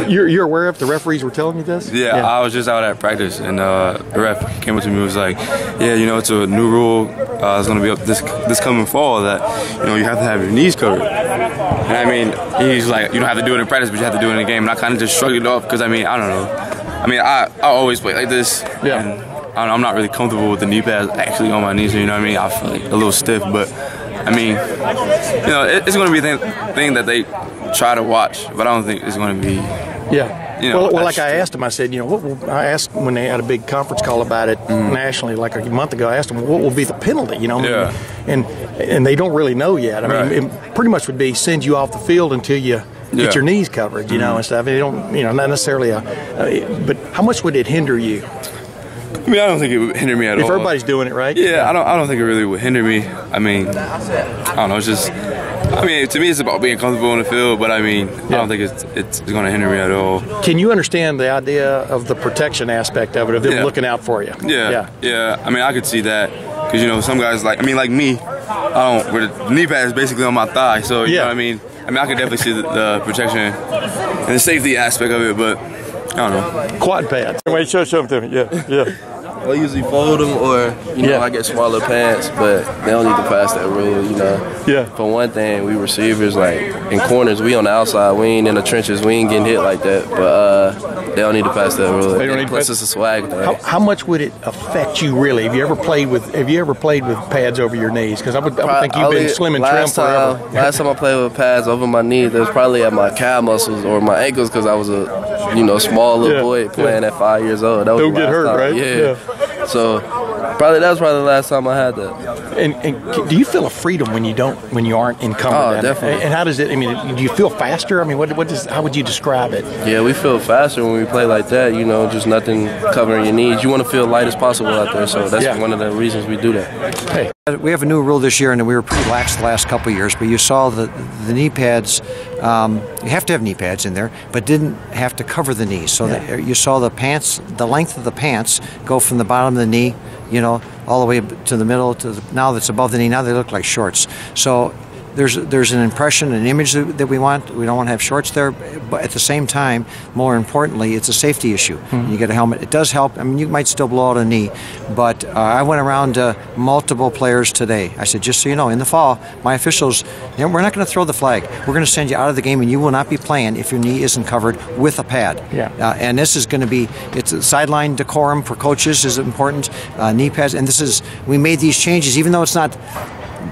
You're aware of the referees were telling you this? Yeah, I was just out at practice, and the ref came up to me and was like, yeah, you know, it's a new rule. It's going to be up this coming fall that, you know, you have to have your knees covered. And I mean, he's like, you don't have to do it in practice, but you have to do it in the game. And I kind of just shrugged it off because, I mean, I don't know. I mean, I always play like this. Yeah. And I'm not really comfortable with the knee pads actually on my knees, you know what I mean? I feel like a little stiff, but I mean, you know, it's going to be a thing that they try to watch, but I don't think it's going to be. Yeah. You know, well, like I asked him, I said, you know, I asked when they had a big conference call about it nationally, like a month ago. I asked them, what will be the penalty? You know, and they don't really know yet. I mean, it pretty much would be send you off the field until you get your knees covered, you know, and stuff. They don't, you know, not necessarily but how much would it hinder you? I mean, I don't think it would hinder me at all. If everybody's doing it, right? Yeah, I don't think it really would hinder me. I mean, I don't know. It's just, I mean, to me, it's about being comfortable on the field. But I mean, I don't think it's going to hinder me at all. Can you understand the idea of the protection aspect of it, of them looking out for you? Yeah. I mean, I could see that because you know, some guys like me, I don't. The knee pad is basically on my thigh, so you know what I mean. I mean, I could definitely see the protection and the safety aspect of it, but I don't know. Quad pads. Wait, show them to me. Yeah. I usually fold them, or you know, I get smaller pants, but they don't need to pass that rule, you know. Yeah. For one thing, we receivers, like in corners, we on the outside, we ain't in the trenches, we ain't getting hit like that. But they don't need to pass that rule. They don't need Plus, it's a swag thing. How much would it affect you really? Have you ever played with pads over your knees? Because I would think you've been slim and trim forever. Last time I played with pads over my knees, it was probably at my calf muscles or my ankles, because I was a small little boy playing at 5 years old. That was don't get hurt, time. right? Yeah. So that was probably the last time I had that. And do you feel a freedom when you aren't encumbered? Oh, definitely. And how does it? I mean, do you feel faster? I mean, how would you describe it? Yeah, we feel faster when we play like that. You know, just nothing covering your knees. You want to feel light as possible out there. So that's one of the reasons we do that. Hey. We have a new rule this year, and we were pretty lax the last couple of years, but you saw the knee pads, you have to have knee pads in there, but didn't have to cover the knees. So you saw the pants, the length of the pants go from the bottom of the knee, you know, all the way to the middle, now that's above the knee, now they look like shorts. So there's an impression, an image that we want. We don't want to have shorts there, but at the same time, more importantly, it's a safety issue. You get a helmet. It does help. I mean, you might still blow out a knee, but I went around to multiple players today. I said, just so you know, in the fall, my officials, we're not going to throw the flag. We're going to send you out of the game, and you will not be playing if your knee isn't covered with a pad. And this is going to be, it's a sideline decorum for coaches is important, knee pads, and we made these changes, even though it's not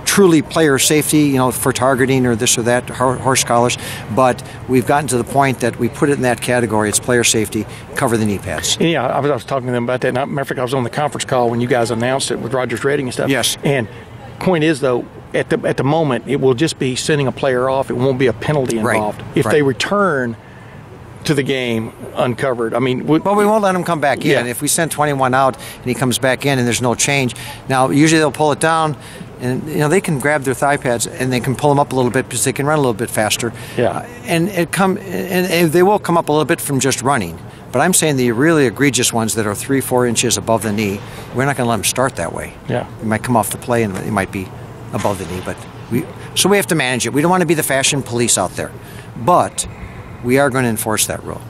truly player safety, you know, for targeting or this or that, horse collars, but we've gotten to the point that we put it in that category. It's player safety, cover the knee pads. Yeah, I was talking to them about that. And matter of fact, I was on the conference call when you guys announced it with Rogers Redding and stuff. Yes. And point is, though, at the moment, it will just be sending a player off. It won't be a penalty involved. If they return to the game uncovered. I mean, we won't let him come back in. If we send 21 out and he comes back in and there's no change, now usually they'll pull it down, and you know they can grab their thigh pads and they can pull them up a little bit because they can run a little bit faster. And they will come up a little bit from just running. But I'm saying the really egregious ones that are 3-4 inches above the knee, we're not going to let them start that way. It might come off the play and it might be above the knee, but so we have to manage it. We don't want to be the fashion police out there, but we are going to enforce that rule.